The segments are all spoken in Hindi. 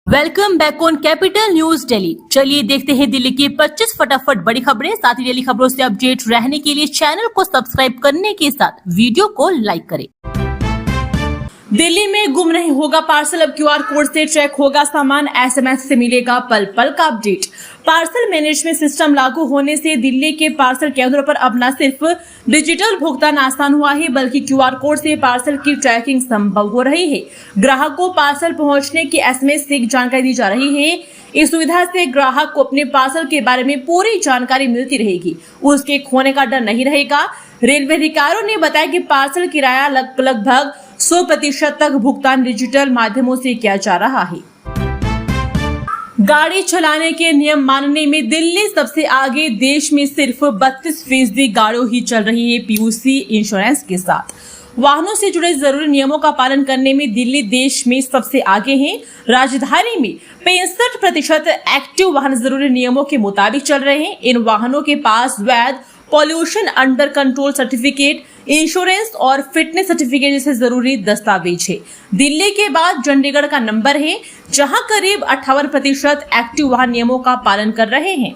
Welcome back on capital news Delhi. चलिए देखते हैं दिल्ली की 25 फटाफट बड़ी खबरें। साथ ही डेली खबरों से अपडेट रहने के लिए चैनल को सब्सक्राइब करने के साथ वीडियो को लाइक करें। दिल्ली में गुम नहीं होगा पार्सल, अब क्यूआर कोड से ट्रैक होगा सामान, एसएमएस से मिलेगा पल पल का अपडेट। पार्सल मैनेजमेंट सिस्टम लागू होने से दिल्ली के पार्सल केंद्रों पर अब न सिर्फ डिजिटल भुगतान आसान हुआ है, बल्कि क्यूआर कोड से पार्सल की ट्रैकिंग संभव हो रही है। ग्राहक को पार्सल पहुंचने की एसएमएस से जानकारी दी जा रही है। इस सुविधा से ग्राहक को अपने पार्सल के बारे में पूरी जानकारी मिलती रहेगी, उसके खोने का डर नहीं रहेगा। रेलवे अधिकारियों ने बताया कि पार्सल किराया लगभग 100% तक भुगतान डिजिटल माध्यमों से किया जा रहा है। गाड़ी चलाने के नियम मानने में दिल्ली सबसे आगे, देश में सिर्फ 32% गाड़ियों ही चल रही है पीयूसी इंश्योरेंस के साथ। वाहनों से जुड़े जरूरी नियमों का पालन करने में दिल्ली देश में सबसे आगे है। राजधानी में 65% एक्टिव वाहन जरूरी नियमों के मुताबिक चल रहे हैं। इन वाहनों के पास वैध pollution under control certificate, insurance और फिटनेस सर्टिफिकेट जैसे जरूरी दस्तावेज है। दिल्ली के बाद चंडीगढ़ का नंबर है, जहां करीब 58% एक्टिव वाहन नियमों का पालन कर रहे हैं।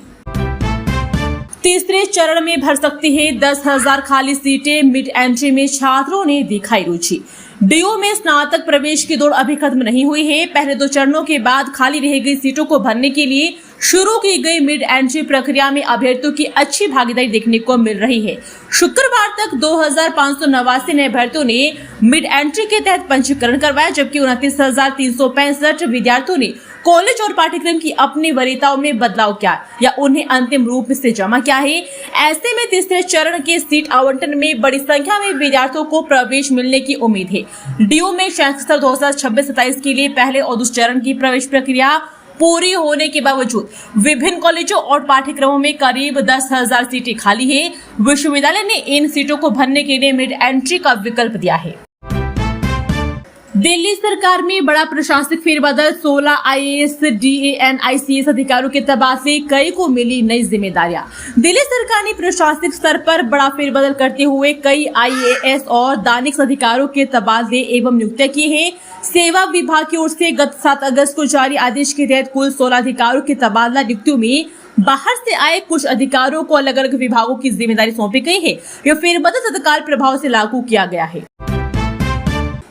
तीसरे चरण में भर सकती है 10,000 खाली सीटें, मिड एंट्री में छात्रों ने दिखाई रुचि। डीयू में स्नातक प्रवेश की दौड़ अभी खत्म नहीं हुई है। पहले 2 चरणों के बाद खाली रह गई सीटों को भरने के लिए शुरू की गई मिड एंट्री प्रक्रिया में अभ्यर्थियों की अच्छी भागीदारी देखने को मिल रही है। शुक्रवार तक 2,589 नए अभ्यर्थियों ने मिड एंट्री के तहत पंजीकरण करवाया, जबकि 29,365 विद्यार्थियों ने कॉलेज और पाठ्यक्रम की अपनी वरीयताओं में बदलाव किया या उन्हें अंतिम रूप से जमा किया है। ऐसे में तीसरे चरण के सीट आवंटन में बड़ी संख्या में विद्यार्थियों को प्रवेश मिलने की उम्मीद है। डीयू में 2026-27 के लिए पहले और दूसरे चरण की प्रवेश प्रक्रिया पूरी होने के बावजूद विभिन्न कॉलेजों और पाठ्यक्रमों में करीब 10,000 सीटें खाली है। विश्वविद्यालय ने इन सीटों को भरने के लिए मिड एंट्री का विकल्प दिया है। दिल्ली सरकार में बड़ा प्रशासनिक फेरबदल, 16 आईएएस, डीएएन, आईसीएस अधिकारियों के तबादले, कई को मिली नई जिम्मेदारियां। दिल्ली सरकार ने प्रशासनिक स्तर पर बड़ा फेरबदल करते हुए कई आईएएस और दानिश अधिकारियों के तबादले एवं नियुक्तियां की है। सेवा विभाग की ओर से गत 7 अगस्त को जारी आदेश के तहत कुल 16 अधिकारियों के तबादला नियुक्तियों में बाहर से आए कुछ अधिकारियों को अलग अलग विभागों की जिम्मेदारी सौंपी गई है। यह फेरबदल तत्काल प्रभाव से लागू किया गया है।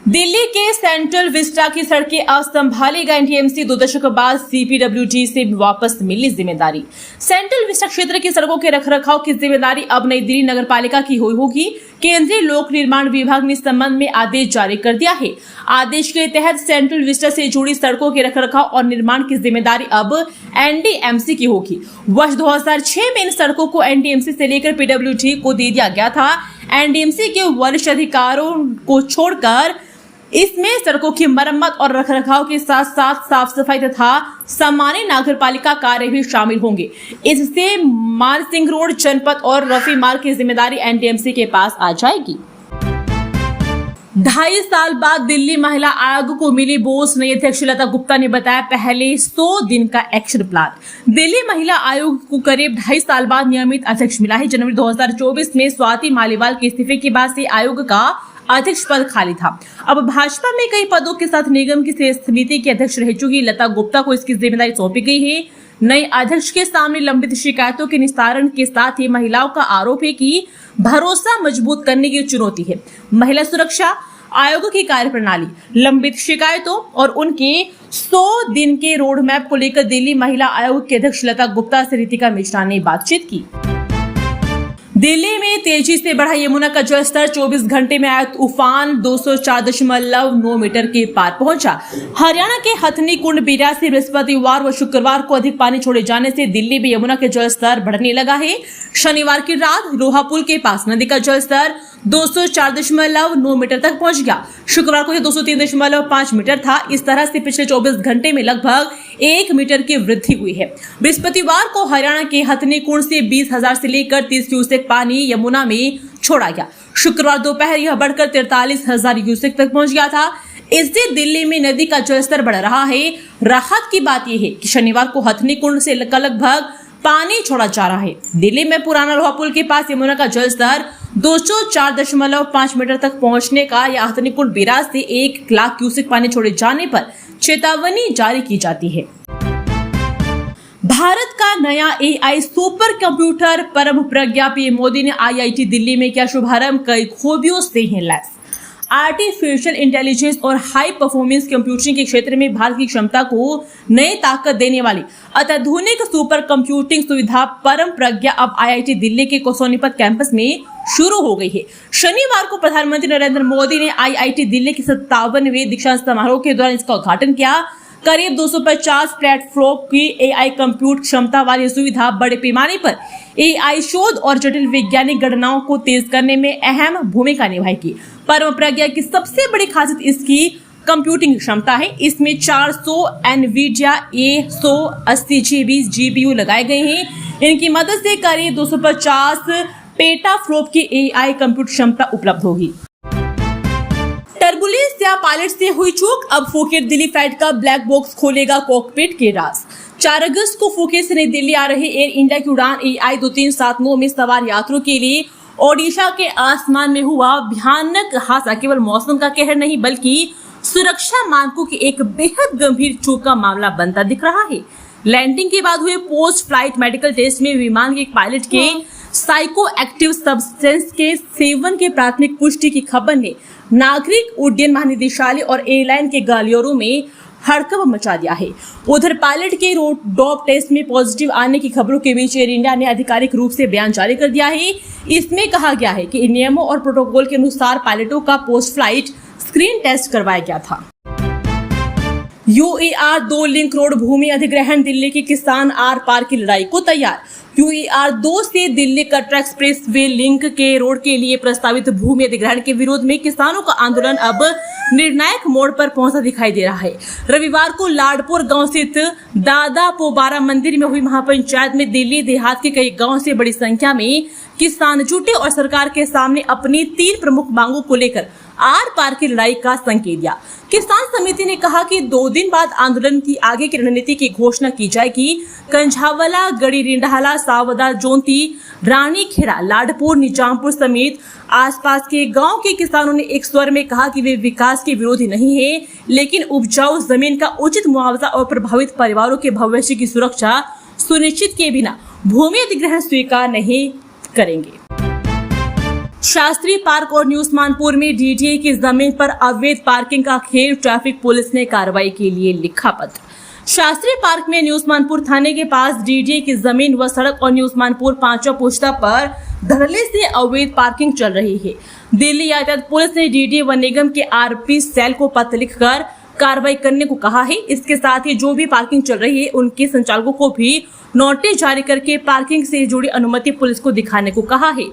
दिल्ली के सेंट्रल विस्टा की सड़कें अब संभालेगा एनडीएमसी, 2 दशक बाद सीपीडब्ल्यूडी से वापस मिली जिम्मेदारी। सेंट्रल विस्टा क्षेत्र की सड़कों के रखरखाव की जिम्मेदारी अब नई दिल्ली नगर पालिका की होगी। केंद्रीय लोक निर्माण विभाग ने इस संबंध में आदेश जारी कर दिया है। आदेश के तहत सेंट्रल विस्टा से जुड़ी सड़कों के रखरखाव और निर्माण की जिम्मेदारी अब एनडीएमसी की होगी। वर्ष 2006 में इन सड़कों को एनडीएमसी से लेकर पीडब्ल्यूडी को दे दिया गया था। एनडीएमसी के वरिष्ठ अधिकारियों को छोड़कर इसमें सड़कों की मरम्मत और रखरखाव के साथ साथ साफ सफाई तथा सामान्य नागरपालिका कार्य भी शामिल होंगे। इससे मानसिंह रोड, जनपद और रफी मार्ग की जिम्मेदारी एनडीएमसी के पास आ जाएगी। 2.5 साल बाद दिल्ली महिला आयोग को मिली बोस। नई अध्यक्ष लता गुप्ता ने बताया पहले 100 दिन का एक्शन प्लान। दिल्ली महिला आयोग को करीब 2.5 साल बाद नियमित अध्यक्ष मिला है। जनवरी 2024 में स्वाति मालीवाल के इस्तीफे के बाद से आयोग का अध्यक्ष पद खाली था। अब भाजपा में कई पदों के साथ निगम की समिति की अध्यक्ष रह चुकी लता गुप्ता को इसकी जिम्मेदारी सौंपी गई है। नई अध्यक्ष के सामने लंबित शिकायतों के निस्तारण के साथ ही महिलाओं का आरोप है कि भरोसा मजबूत करने की चुनौती है। महिला सुरक्षा आयोग की कार्यप्रणाली, लंबित शिकायतों और उनके 100 दिन के रोड मैप को लेकर दिल्ली महिला आयोग के अध्यक्ष लता गुप्ता से रितिका मिश्रा ने बातचीत की। दिल्ली में तेजी से बढ़ा यमुना का जलस्तर, 24 घंटे में आया उफान 204.9 मीटर के पार पहुंचा। हरियाणा के हथनी कुंड बीरा से बृहस्पतिवार व शुक्रवार को अधिक पानी छोड़े जाने से दिल्ली में यमुना के जलस्तर बढ़ने लगा है। शनिवार की रात रोहा पुल के पास नदी का जलस्तर 204.9 मीटर तक पहुंच गया। शुक्रवार को 203.5 मीटर था। इस तरह से पिछले 24 घंटे में लगभग 1 मीटर की वृद्धि हुई है। बृहस्पतिवार को हरियाणा के हथनी कुंड से 20,000 से लेकर 30 क्यूसेक पानी यमुना में छोड़ा गया। शुक्रवार दोपहर यह बढ़कर 43,000 क्यूसेक तक पहुंच गया था। इससे दिल्ली में नदी का जलस्तर बढ़ रहा है। राहत की बात यह है कि शनिवार को हथनी कुंड से लगभग पानी छोड़ा जा रहा है। दिल्ली में पुराना लोहा पुल के पास यमुना का जलस्तर 204.5 मीटर तक पहुंचने का या हथनी कुंड बैराज से 1 लाख क्यूसेक पानी छोड़े जाने पर चेतावनी जारी की जाती है। भारत का नया एआई सुपर कंप्यूटर परम प्रज्ञा पीएम मोदी ने आईआईटी दिल्ली में किया शुभारंभ, कई खूबियों से है लैस। आर्टिफिशियल इंटेलिजेंस और हाई परफॉर्मेंस कंप्यूटिंग के क्षेत्र में भारत की क्षमता को नई ताकत देने वाली अत्याधुनिक सुपर कंप्यूटिंग सुविधा परम प्रज्ञा अब आईआईटी दिल्ली के सोनीपत कैंपस में शुरू हो गई है। शनिवार को प्रधानमंत्री नरेंद्र मोदी ने आईआईटी दिल्ली के 57वें दीक्षांत समारोह के दौरान इसका उद्घाटन किया। करीब 250 प्लेटफॉर्म की एआई कंप्यूट क्षमता वाली सुविधा बड़े पैमाने पर एआई शोध और जटिल वैज्ञानिक गणनाओं को तेज करने में अहम भूमिका निभाएगी। परम प्रज्ञा की सबसे बड़ी खासियत इसकी कंप्यूटिंग क्षमता है। इसमें 400 एनवीडिया A180 GB जीपीयू लगाए गए हैं। इनकी मदद से करीब 250 पेटाफ्लोप की एआई कंप्यूट क्षमता उपलब्ध होगी। टर्बुलेंस या पायलट से हुई चूक, अब फुकेट दिल्ली फ्लाइट का ब्लैक बॉक्स खोलेगा कॉकपिट के राज। 4 अगस्त को फुकेट से नई दिल्ली आ रहे एयर इंडिया की उड़ान AI 2379 में सवार यात्रियों के लिए ओडिशा के आसमान में हुआ भयानक हादसा केवल मौसम का कहर नहीं बल्कि सुरक्षा मानकों की एक बेहद गंभीर चूक का मामला बनता दिख रहा है। लैंडिंग के बाद हुए पोस्ट फ्लाइट मेडिकल टेस्ट में विमान के एक पायलट के साइको एक्टिव सब्सटेंस के सेवन के प्राथमिक पुष्टि की खबर ने नागरिक उड्डयन महानिदेशालय और एयरलाइन के गलियारों में हड़कंप मचा दिया है। उधर पायलट के डॉप टेस्ट में पॉजिटिव आने की खबरों के बीच एयर इंडिया ने आधिकारिक रूप से बयान जारी कर दिया है। इसमें कहा गया है कि नियमों और प्रोटोकॉल के अनुसार पायलटों का पोस्ट फ्लाइट स्क्रीन टेस्ट करवाया गया था। UER 2 लिंक रोड भूमि अधिग्रहण, दिल्ली के किसान आर पार की लड़ाई को तैयार। UER 2 से Delhi Katra express way link के रोड के लिए प्रस्तावित भूमि अधिग्रहण के विरोध में किसानों का आंदोलन अब निर्णायक मोड़ पर पहुंचा दिखाई दे रहा है। रविवार को लाडपुर गांव स्थित दादा पोबारा मंदिर में हुई महापंचायत में दिल्ली देहात के कई गांवों से बड़ी संख्या में किसान जुटे और सरकार के सामने अपनी 3 प्रमुख मांगों को लेकर आर पार की लड़ाई का संकेत दिया। किसान समिति ने कहा कि 2 दिन बाद आंदोलन की आगे की रणनीति की घोषणा की जाएगी। कंझावला, गड़ी रिंडाला, सावदा, जोंती, रानी खेड़ा, लाडपुर, निजामपुर समेत आसपास के गांव के किसानों ने एक स्वर में कहा कि वे विकास के विरोधी नहीं है, लेकिन उपजाऊ जमीन का उचित मुआवजा और प्रभावित परिवारों के भविष्य की सुरक्षा सुनिश्चित किए बिना भूमि अधिग्रहण स्वीकार नहीं करेंगे। शास्त्री पार्क और न्यू उस्मानपुर में डीडीए की जमीन पर अवैध पार्किंग का खेल, ट्रैफिक पुलिस ने कार्रवाई के लिए लिखा पत्र। शास्त्री पार्क में न्यू उस्मानपुर थाने के पास डीडीए की जमीन व सड़क और न्यू उस्मानपुर 5वां पोस्टा पर धड़ल्ले से अवैध पार्किंग चल रही है। दिल्ली यातायात पुलिस ने डीडीए व निगम के आरपी सेल को पत्र लिखकर कार्रवाई करने को कहा है। इसके साथ ही जो भी पार्किंग चल रही है उनके संचालकों को भी नोटिस जारी करके पार्किंग से जुड़ी अनुमति पुलिस को दिखाने को कहा है।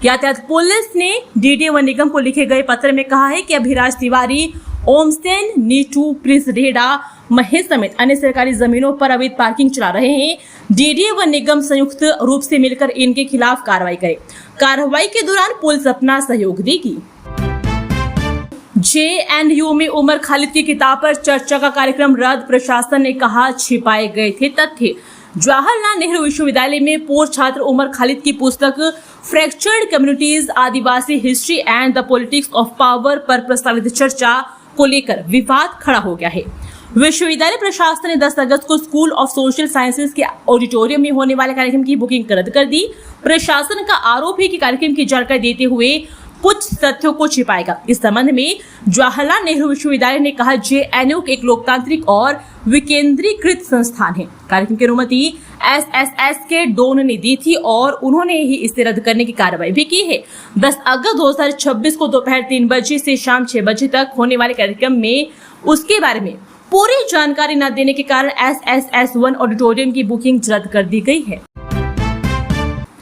यातायात पुलिस ने डीडीए व निगम को लिखे गए पत्र में कहा है कि अभिराज तिवारी, ओमसेन, नीटू, प्रिंस रेडा, महेश समेत अन्य सरकारी जमीनों पर अवैध पार्किंग चला रहे हैं। डीडीए व निगम संयुक्त रूप से मिलकर इनके खिलाफ कार्रवाई करे। कार्रवाई के दौरान पुलिस अपना सहयोग देगी। JNU में उमर खालिद की किताब पर चर्चा का कार्यक्रम रद्द, प्रशासन ने कहा छिपाए गए थे तथ्य। जवाहरलाल नेहरू विश्वविद्यालय में पूर्व छात्र उमर खालिद की पुस्तक fractured communities, Adivasi history and the politics of power पर प्रस्तावित चर्चा को लेकर विवाद खड़ा हो गया है। विश्वविद्यालय प्रशासन ने 10 अगस्त को स्कूल ऑफ सोशल साइंसेज के ऑडिटोरियम में होने वाले कार्यक्रम की बुकिंग रद्द कर दी। प्रशासन का आरोप है कि कार्यक्रम की जानकारी देते हुए कुछ तथ्यों को छिपाएगा। इस संबंध में जवाहरलाल नेहरू विश्वविद्यालय ने कहा, JNU एक लोकतांत्रिक और विकेंद्रीकृत संस्थान है। कार्यक्रम की अनुमति SSS के डोन ने दी थी और उन्होंने ही इसे रद्द करने की कार्रवाई भी की है। 10 अगस्त 2026 को दोपहर 3 बजे से शाम 6 बजे तक होने वाले कार्यक्रम में उसके बारे में पूरी जानकारी न देने के कारण SSS1 ऑडिटोरियम की बुकिंग रद्द कर दी गई है।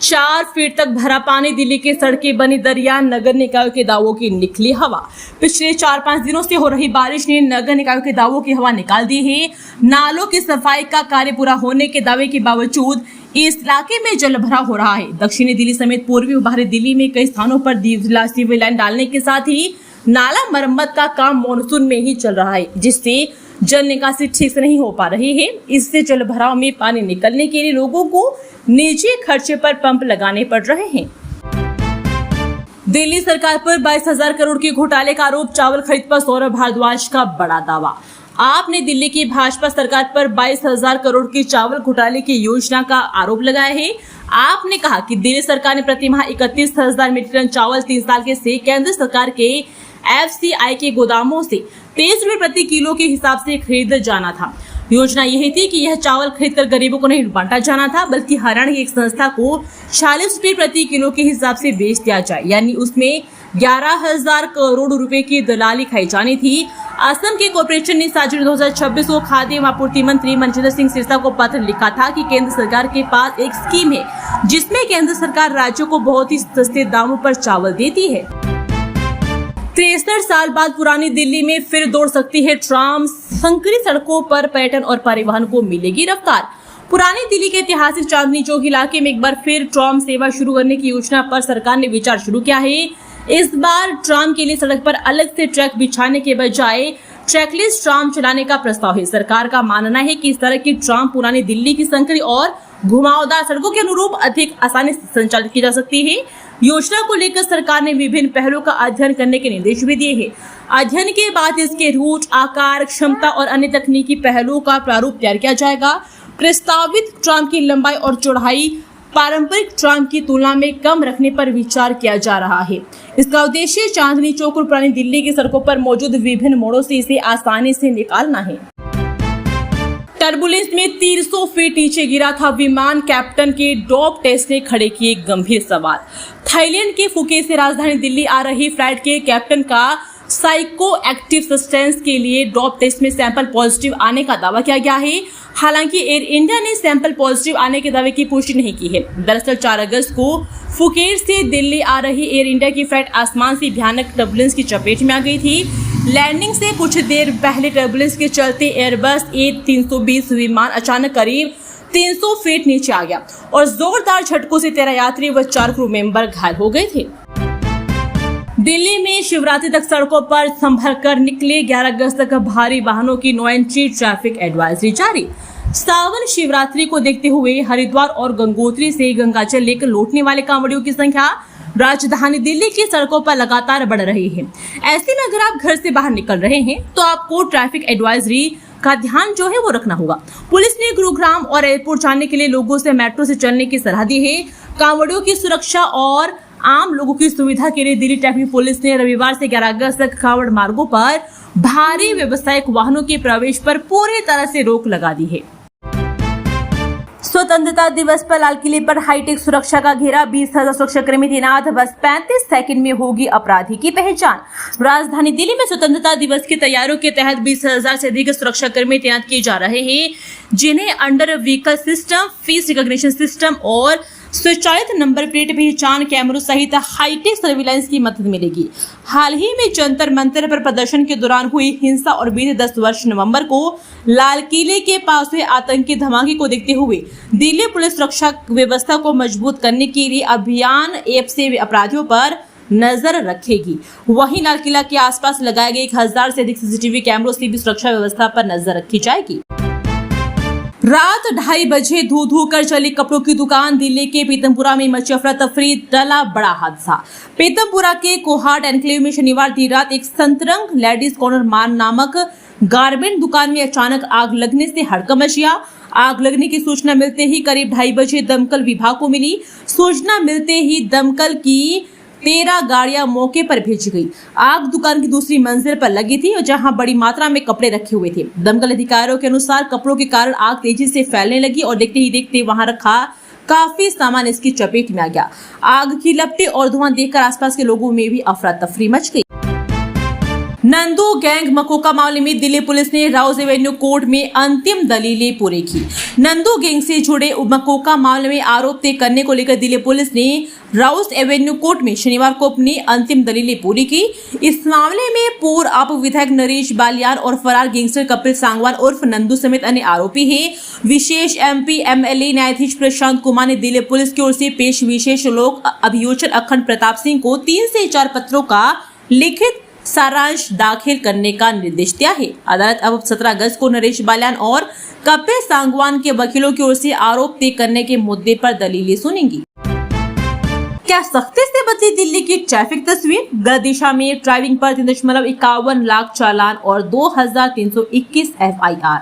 4 फीट तक भरा पानी, दिल्ली के सड़कें बनी दरिया, नगर निकायों के दावों की निकली हवा। पिछले 4-5 दिनों से हो रही बारिश ने नगर निकायों के दावों की हवा निकाल दी है। नालों की सफाई का कार्य पूरा होने के दावे के बावजूद इस इलाके में जल भरा हो रहा है। दक्षिणी दिल्ली समेत पूर्वी और बाहरी दिल्ली में कई स्थानों पर सीवर लाइन डालने के साथ ही नाला मरम्मत का काम मानसून में ही चल रहा है, जिससे जल निकासी ठीक से नहीं हो पा रही है। इससे जल भराव में पानी निकलने के लिए लोगों को निजी खर्चे पर पंप लगाने पड़ रहे हैं। दिल्ली सरकार पर 22,000 करोड़ के घोटाले का आरोप, चावल खरीद पर सौरभ भारद्वाज का बड़ा दावा। आपने दिल्ली की भाजपा सरकार पर 22,000 करोड़ की चावल घोटाले की योजना का आरोप लगाया है। आपने कहा कि दिल्ली सरकार ने प्रति माह 31,000 मीट्रिक टन चावल 3 साल के से केंद्र सरकार के FCI के गोदामों से 23 रुपए प्रति किलो के हिसाब से खरीदा जाना था। योजना यही थी कि यह चावल खरीदकर गरीबों को नहीं बांटा जाना था, बल्कि हरियाणा की एक संस्था को 40 रुपए प्रति किलो के हिसाब से बेच दिया जाए, यानी उसमें 11,000 करोड़ रुपए की दलाली खाई जानी थी। असम के कॉर्पोरेशन ने 7 जून 2026 को खाद्य एवं आपूर्ति मंत्री मनजिंदर सिंह सिरसा को पत्र लिखा था कि केंद्र सरकार के पास एक स्कीम है जिसमें केंद्र सरकार राज्यों को बहुत ही सस्ते दामों पर चावल देती है। 63 साल बाद पुरानी दिल्ली में फिर दौड़ सकती है ट्राम, संकरी सड़कों पर पर्यटन और परिवहन को मिलेगी रफ्तार। पुरानी दिल्ली के ऐतिहासिक चांदनी चौक इलाके में एक बार फिर ट्राम सेवा शुरू करने की योजना पर सरकार ने विचार शुरू किया है। इस बार ट्राम के लिए सड़क पर अलग से ट्रैक बिछाने के बजाय ट्रैकलेस ट्राम चलाने का प्रस्ताव है। सरकार का मानना है कि इस तरह की ट्राम पुरानी दिल्ली की संकरी और घुमावदार सड़कों के अनुरूप अधिक आसानी से संचालित की जा सकती है। योजना को लेकर सरकार ने विभिन्न पहलुओं का अध्ययन करने के निर्देश भी दिए हैं। अध्ययन के बाद इसके रूट, आकार, क्षमता और अन्य तकनीकी पहलुओं का प्रारूप तैयार किया जाएगा। प्रस्तावित ट्राम की लंबाई और चौड़ाई पारंपरिक ट्राम की तुलना में कम रखने पर विचार किया जा रहा है। इसका उद्देश्य चांदनी चौक और पुरानी दिल्ली की सड़कों पर मौजूद विभिन्न मोड़ों से इसे आसानी से निकालना है। टर्बुलेंस में 300 फीट नीचे गिरा था विमान, कैप्टन के डोप टेस्ट ने खड़े किए गंभीर सवाल। थाईलैंड के फुकेत से राजधानी दिल्ली आ रही फ्लाइट के कैप्टन का साइको एक्टिव सब्सटेंस के लिए डोप टेस्ट में सैंपल पॉजिटिव आने का दावा किया गया है। हालांकि एयर इंडिया ने सैंपल पॉजिटिव आने के दावे की पुष्टि नहीं की है। दरअसल 4 अगस्त को फुकेत से दिल्ली आ रही एयर इंडिया की फ्लाइट आसमान से भयानक टर्बुलेंस की चपेट में आ गई थी। लैंडिंग से कुछ देर पहले टर्बुलेंस के चलते एयरबस A320 विमान अचानक करीब 300 फीट नीचे आ गया और जोरदार झटकों से 13 यात्री व 4 क्रू मेंबर घायल हो गए थे। दिल्ली में शिवरात्रि तक सड़कों पर संभल कर निकले, 11 अगस्त तक भारी वाहनों की नो एंट्री ट्रैफिक एडवाइजरी जारी। सावन शिवरात्रि को देखते हुए हरिद्वार और गंगोत्री से गंगाजल लेकर लौटने वाले कांवड़ियों की संख्या राजधानी दिल्ली की सड़कों पर लगातार बढ़ रही है। ऐसे में अगर आप घर से बाहर निकल रहे हैं तो आपको ट्रैफिक एडवाइजरी का ध्यान जो है वो रखना होगा। पुलिस ने गुरुग्राम और एयरपोर्ट जाने के लिए लोगों से मेट्रो से चलने की सलाह दी है। कांवड़ियों की सुरक्षा और आम लोगों की सुविधा के लिए दिल्ली ट्रैफिक पुलिस ने रविवार से 11 अगस्त तक कांवड़ मार्गों पर भारी व्यावसायिक वाहनों के प्रवेश पर पूरी तरह से रोक लगा दी है। स्वतंत्रता दिवस पर लाल किले पर हाईटेक सुरक्षा का घेरा, 20,000 सुरक्षाकर्मी तैनात, बस 35 सेकंड में होगी अपराधी की पहचान। राजधानी दिल्ली में स्वतंत्रता दिवस की तैयारियों के तहत 20,000 से अधिक सुरक्षाकर्मी तैनात किए जा रहे हैं, जिन्हें under vehicle system, face recognition system और स्वचालित नंबर प्लेट पहचान कैमरों सहित हाईटेक सर्विलांस की मदद मिलेगी। हाल ही में जंतर मंतर पर प्रदर्शन के दौरान हुई हिंसा और बीते 10 वर्ष नवंबर को लाल किले के पास हुए आतंकी धमाके को देखते हुए दिल्ली पुलिस सुरक्षा व्यवस्था को मजबूत करने के लिए अभियान ऐप से अपराधियों पर नजर रखेगी। वहीं लाल किला के आसपास लगाए गए 1000 से अधिक सीसीटीवी कैमरों से भी सुरक्षा व्यवस्था पर नजर रखी जाएगी। रात 2:30 बजे धू कर चली कपड़ों की दुकान, दिल्ली के पीतमपुरा में मची अफरा तफरी, टला बड़ा हादसा। पीतमपुरा के कोहाट एनक्लेव में शनिवार देर रात एक संतरंग लेडीज कॉर्नर मान नामक गारमेंट दुकान में अचानक आग लगने से हड़कंप मच गया। आग लगने की सूचना मिलते ही करीब 2:30 बजे दमकल विभाग को मिली। सूचना मिलते ही दमकल की 13 गाड़ियां मौके पर भेजी गई। आग दुकान की दूसरी मंजिल पर लगी थी और जहां बड़ी मात्रा में कपड़े रखे हुए थे। दमकल अधिकारियों के अनुसार कपड़ों के कारण आग तेजी से फैलने लगी और देखते ही देखते वहां रखा काफी सामान इसकी चपेट में आ गया। आग की लपटें और धुआं देखकर आसपास के लोगों में भी अफरा तफरी मच गई। नंदू गैंग मकोका मामले में दिल्ली पुलिस ने राउज एवेन्यू कोर्ट में अंतिम दलीलें पूरी की। नंदू गैंग से जुड़े मकोका मामले में आरोप तय करने को लेकर दिल्ली पुलिस ने राउज एवेन्यू कोर्ट में शनिवार को अपनी अंतिम दलीलें पूरी की। इस मामले में पूर्व अप विधायक नरेश बालियान और फरार गैंगस्टर कपिल सांगवान उर्फ नंदू समेत अन्य आरोपी हैं। विशेष MP MLA न्यायाधीश प्रशांत कुमार ने दिल्ली पुलिस की ओर से पेश विशेष लोक अभियोजक अखंड प्रताप सिंह को 3 से 4 पत्रों का लिखित सारांश दाखिल करने का निर्देश दिया है। अदालत अब 17 अगस्त को नरेश बालियान और कपिल सांगवान के वकीलों की ओर से आरोप तय करने के मुद्दे पर दलीलें सुनेंगी। क्या सख्ती से बदली दिल्ली की ट्रैफिक तस्वीर? गलत दिशा में ड्राइविंग पर 3.51 लाख चालान और 2321 FIR।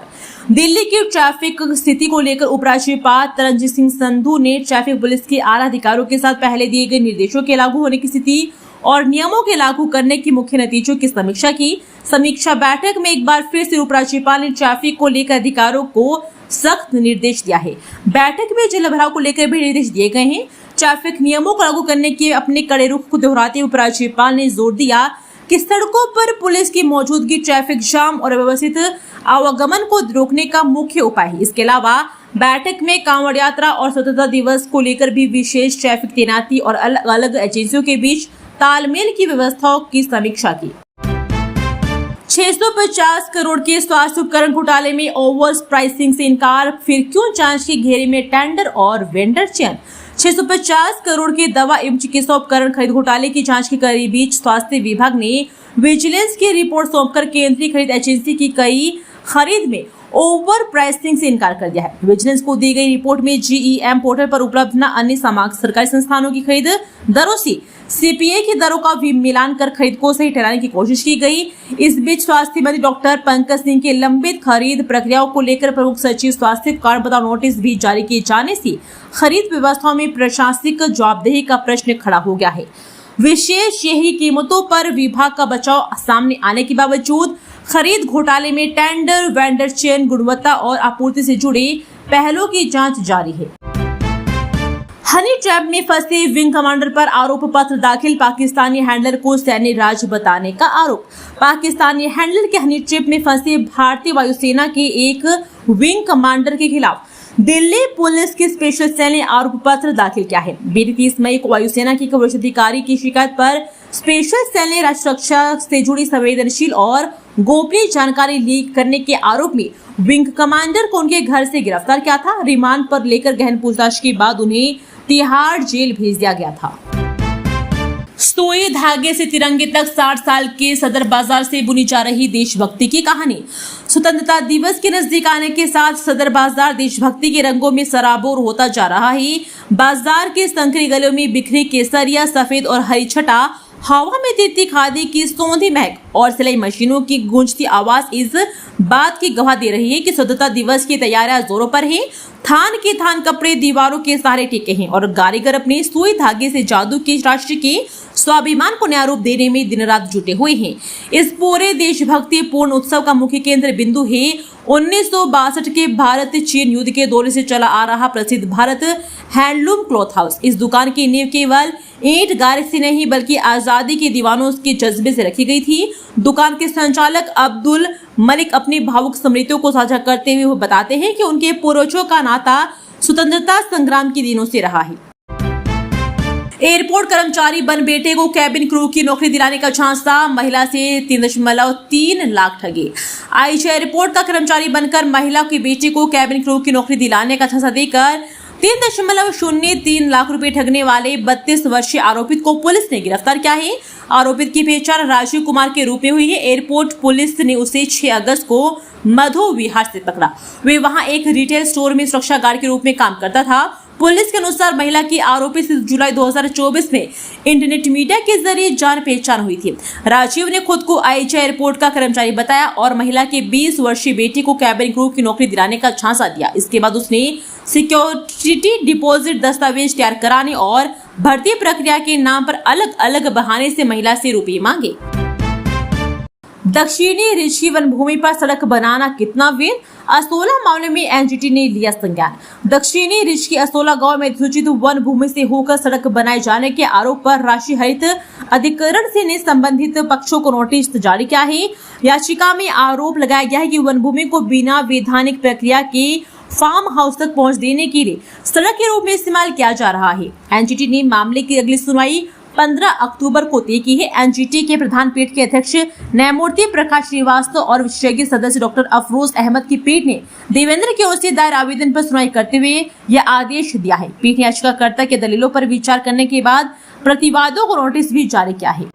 दिल्ली की ट्रैफिक स्थिति को लेकर उपराज्यपाल तरनजीत सिंह संधू ने ट्रैफिक पुलिस के आला अधिकारियों के साथ पहले दिए गए निर्देशों के लागू होने की स्थिति और नियमों के लागू करने की मुख्य नतीजों की समीक्षा की। समीक्षा बैठक में एक बार फिर से उपराज्यपाल ने ट्रैफिक को लेकर अधिकारियों को सख्त निर्देश दिया है। बैठक में जल भराव को लेकर भी निर्देश दिए गए हैं। ट्रैफिक नियमों को लागू करने के अपने कड़े रुख को दोहराते हुए उपराज्यपाल ने जोर दिया कि सड़कों पर पुलिस की मौजूदगी ट्रैफिक जाम और अव्यवस्थित आवागमन को रोकने का मुख्य उपाय है। इसके अलावा बैठक में कांवड़ यात्रा और स्वतंत्रता दिवस को लेकर भी विशेष ट्रैफिक तैनाती और अलग अलग एजेंसियों के बीच तालमेल की व्यवस्थाओं की समीक्षा की। 650 करोड़ के स्वास्थ्य उपकरण घोटाले में ओवर प्राइसिंग से इनकार, फिर क्यों जांच के घेरे में टेंडर और वेंडर चयन? 650 करोड़ के दवा एवं चिकित्सा उपकरण खरीद घोटाले की जांच के बीच स्वास्थ्य विभाग ने विजिलेंस की रिपोर्ट सौंपकर केंद्रीय खरीद एजेंसी की कई खरीद में ओवर प्राइसिंग से इनकार कर दिया है। विजिलेंस को दी गई रिपोर्ट में GEM पोर्टल पर उपलब्ध न अन्य सरकारी संस्थानों की खरीद दरों से CPA की दरों का मिलान कर खरीद को सही ठहराने की कोशिश की गई। इस बीच स्वास्थ्य मंत्री डॉक्टर पंकज सिंह के लंबित खरीद प्रक्रियाओं को लेकर प्रमुख सचिव स्वास्थ्य कारण बताओ नोटिस भी जारी किए जाने से खरीद व्यवस्थाओं में प्रशासनिक जवाबदेही का प्रश्न खड़ा हो गया है। विशेष यही कीमतों पर विभाग का बचाव सामने आने के बावजूद खरीद घोटाले में टेंडर, वेंडर चयन, गुणवत्ता और आपूर्ति से जुड़े पहलुओं की जांच जारी है। हनी ट्रैप में फंसे विंग कमांडर पर आरोप पत्र दाखिल, पाकिस्तानी हैंडलर को सैन्य राज बताने का आरोप। पाकिस्तानी हैंडलर के हनी ट्रैप में फंसे भारतीय वायुसेना के एक विंग कमांडर के खिलाफ दिल्ली पुलिस की स्पेशल सेल ने आरोप पत्र दाखिल किया है। बीती 30 मई को वायुसेना के वरिष्ठ अधिकारी की शिकायत पर स्पेशल सेल ने राष्ट्र सुरक्षा से जुड़ी संवेदनशील और गोपनीय जानकारी लीक करने के आरोप में विंग कमांडर को उनके घर से गिरफ्तार किया था। रिमांड पर लेकर गहन पूछताछ के बाद उन्हें तिहाड़ जेल भेज दिया गया था। सुई धागे से तिरंगे तक 60 साल के सदर बाजार से बुनी जा रही देशभक्ति की कहानी। स्वतंत्रता दिवस के नजदीक आने के साथ सदर बाजार देशभक्ति के रंगों में सराबोर होता जा रहा है। बाजार के संकरी गलियों में बिखरी केसरिया, सफेद और हरी छटा, हवा में तिरती खादी की सौंधी महक और सिलाई मशीनों की गूंजती आवाज इस बात की गवाह दे रही है कि स्वतंत्रता दिवस की तैयारियां जोरों पर है। थान के थान कपड़े दीवारों के सहारे टिके हैं और कारीगर अपने सुई धागे से जादू के राष्ट्र के स्वाभिमान को नया रूप देने में दिन रात जुटे हुए हैं। इस पूरे देशभक्ति पूर्ण उत्सव का मुख्य केंद्र बिंदु है 1962 के भारत चीन युद्ध के दौरे से चला आ रहा प्रसिद्ध भारत हैंडलूम क्लॉथ हाउस। इस दुकान की नींव केवल ईंट गारे से नहीं बल्कि आजादी के दीवानों के जज्बे से रखी गई थी। दुकान के संचालक अब्दुल मलिक अपनी भावुक स्मृतियों को साझा करते हुए बताते हैं कि उनके पूर्वजों का नाता स्वतंत्रता संग्राम के दिनों से रहा है। एयरपोर्ट कर्मचारी बन बेटे को कैबिन क्रू की नौकरी दिलाने का झांसा, महिला से 3.3 लाख ठगे। आईजी एयरपोर्ट का कर्मचारी बनकर महिला की बेटी को कैबिन क्रू की नौकरी दिलाने का झांसा देकर 3.03 लाख रुपए ठगने वाले 32 वर्षीय आरोपित को पुलिस ने गिरफ्तार किया है। आरोपित की पहचान राजीव कुमार के रूप में हुई है। एयरपोर्ट पुलिस ने उसे 6 अगस्त को मधु विहार से पकड़ा। वे वहां एक रिटेल स्टोर में सुरक्षा गार्ड के रूप में काम करता था। पुलिस के अनुसार महिला की आरोपी से जुलाई 2024 में इंटरनेट मीडिया के जरिए जान पहचान हुई थी। राजीव ने खुद को आईजी एयरपोर्ट का कर्मचारी बताया और महिला के 20 वर्षीय बेटी को कैबिन क्रू की नौकरी दिलाने का झांसा दिया। इसके बाद उसने सिक्योरिटी डिपॉजिट दस्तावेज तैयार कराने और भर्ती प्रक्रिया के नाम पर अलग अलग बहाने से महिला से रुपये मांगे। दक्षिणी रिज की वन भूमि पर सड़क बनाना कितना वेद? असोला मामले में एनजीटी ने लिया संज्ञान। दक्षिणी रिज की असोला गांव में अधिसूचित वन भूमि से होकर सड़क बनाए जाने के आरोप पर राष्ट्रीय हरित अधिकरण से ने संबंधित पक्षों को नोटिस जारी किया है। याचिका में आरोप लगाया गया है कि वन भूमि को बिना वैधानिक प्रक्रिया के फार्म हाउस तक पहुंच देने के लिए सड़क के रूप में इस्तेमाल किया जा रहा है। एनजीटी ने मामले की अगली सुनवाई 15 अक्टूबर को तय की है। एनजीटी के प्रधान पीठ के अध्यक्ष न्यायमूर्ति प्रकाश श्रीवास्तव और विशेषज्ञ सदस्य डॉक्टर अफरोज अहमद की पीठ ने देवेंद्र की ओर से दायर आवेदन पर सुनवाई करते हुए यह आदेश दिया है। पीठ ने याचिकाकर्ता के दलीलों पर विचार करने के बाद प्रतिवादों को नोटिस भी जारी किया है।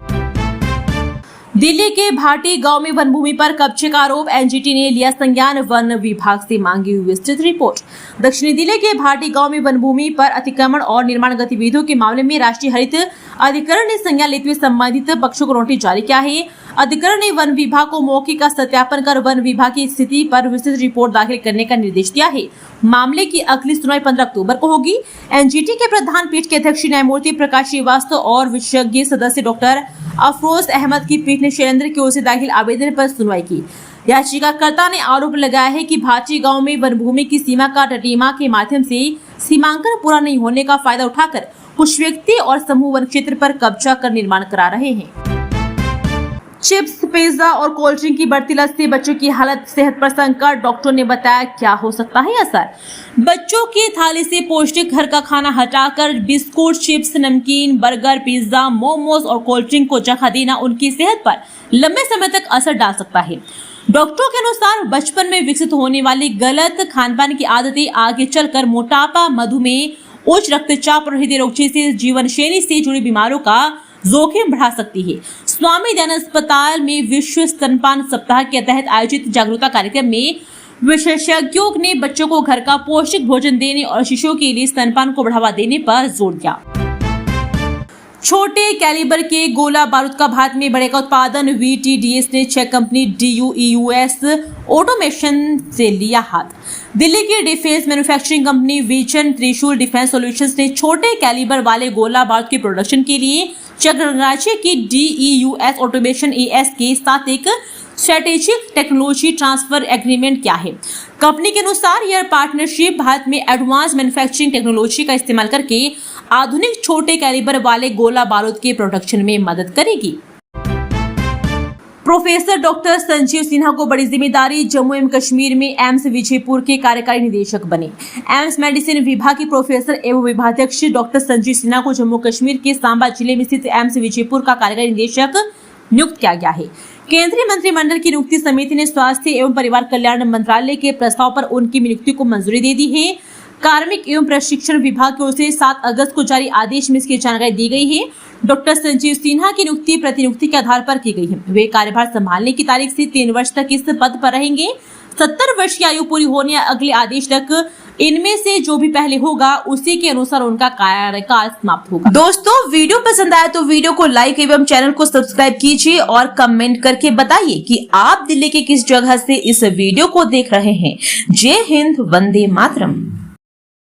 दिल्ली के भाटी गांव में वन भूमि पर कब्जे का आरोप, एनजीटी ने लिया संज्ञान, वन विभाग से मांगी विस्तृत रिपोर्ट। दक्षिणी दिल्ली के भाटी गांव में वन भूमि पर अतिक्रमण और निर्माण गतिविधियों के मामले में राष्ट्रीय हरित अधिकरण ने संज्ञान लेते हुए संबंधित पक्षों को नोटिस जारी किया है। अधिकरण ने वन विभाग को मौके का सत्यापन कर वन विभाग की स्थिति पर विस्तृत रिपोर्ट दाखिल करने का निर्देश दिया है। मामले की अगली सुनवाई 15 अक्टूबर को होगी। एनजीटी के प्रधान पीठ के अध्यक्ष न्यायमूर्ति प्रकाश श्रीवास्तव और विशेषज्ञ सदस्य डॉक्टर अफरोज अहमद की पीठ ने शैलेंद्र की ओर से दाखिल आवेदन पर सुनवाई की। याचिकाकर्ता ने आरोप लगाया है कि भाटी गांव में वन भूमि की सीमा का टटीमा के माध्यम से सीमांकन पूरा नहीं होने का फायदा उठाकर कुछ व्यक्ति और समूह वन क्षेत्र पर कब्जा कर निर्माण करा रहे हैं। चिप्स, पिज्जा और कोल्ड ड्रिंक की बढ़ती लत से बच्चों की हालत, सेहत पर संकट, डॉक्टर ने बताया क्या हो सकता है असर। बच्चों की थाली से पौष्टिक घर का खाना हटाकर बिस्कुट, चिप्स, नमकीन, बर्गर, पिज्जा, मोमोज और कोल्ड ड्रिंक को जगह देना उनकी सेहत पर लंबे समय तक असर डाल सकता है। डॉक्टरों के अनुसार बचपन में विकसित होने वाली गलत खानपान की आदतें आगे चलकर मोटापा, मधुमेह, उच्च रक्तचाप और हृदय रोग जैसी जीवन शैली से जुड़ी बीमारियों का जोखिम बढ़ा सकती है। स्वामी दयानंद अस्पताल में विश्व स्तनपान सप्ताह के तहत आयोजित जागरूकता कार्यक्रम में विशेषज्ञों ने बच्चों को घर का पौष्टिक भोजन देने और शिशुओं के लिए स्तनपान को बढ़ावा देने पर जोर दिया। छोटे कैलिबर के गोला बारूद का भारत में बढ़ेगा उत्पादन, वीटीडीएस ने चेक कंपनी डीयूईयूएस ऑटोमेशन से लिया हाथ। दिल्ली की डिफेंस मैन्युफैक्चरिंग कंपनी विजन त्रिशूल डिफेंस सॉल्यूशंस ने छोटे कैलिबर वाले गोला बारूद के प्रोडक्शन के लिए चेक गणराज्य की डीईयूएस ऑटोमेशन एएस के साथ एक स्ट्रेटेजिक टेक्नोलॉजी ट्रांसफर एग्रीमेंट किया है। कंपनी के अनुसार यह पार्टनरशिप भारत में एडवांस मैन्युफैक्चरिंग टेक्नोलॉजी का इस्तेमाल करके आधुनिक छोटे कैलिबर वाले गोला बारूद के प्रोडक्शन में मदद करेगी। प्रोफेसर डॉक्टर संजीव सिन्हा को बड़ी जिम्मेदारी, जम्मू एवं कश्मीर में एम्स विजयपुर के कार्यकारी निदेशक बने। एम्स मेडिसिन विभाग के प्रोफेसर एवं विभागाध्यक्ष डॉक्टर संजीव सिन्हा को जम्मू कश्मीर के सांबा जिले में स्थित एम्स विजयपुर का कार्यकारी निदेशक नियुक्त किया गया है। केंद्रीय मंत्रिमंडल की नियुक्ति समिति ने स्वास्थ्य एवं परिवार कल्याण मंत्रालय के प्रस्ताव पर उनकी नियुक्ति को मंजूरी दे दी है। कार्मिक एवं प्रशिक्षण विभाग की ओर से 7 अगस्त को जारी आदेश में इसकी जानकारी दी गई है। डॉक्टर संजीव सिन्हा की नियुक्ति प्रतिनियुक्ति के आधार पर की गई है। वे कार्यभार संभालने की तारीख से 3 वर्ष तक इस पद पर रहेंगे। 70 वर्ष की आयु पूरी होने या अगले आदेश तक इनमें से जो भी पहले होगा उसी के अनुसार उनका कार्यकाल समाप्त होगा। दोस्तों, वीडियो पसंद आया तो वीडियो को लाइक एवं चैनल को सब्सक्राइब कीजिए और कमेंट करके बताइए कि आप दिल्ली के किस जगह से इस वीडियो को देख रहे हैं। जय हिंद, वंदे मातरम।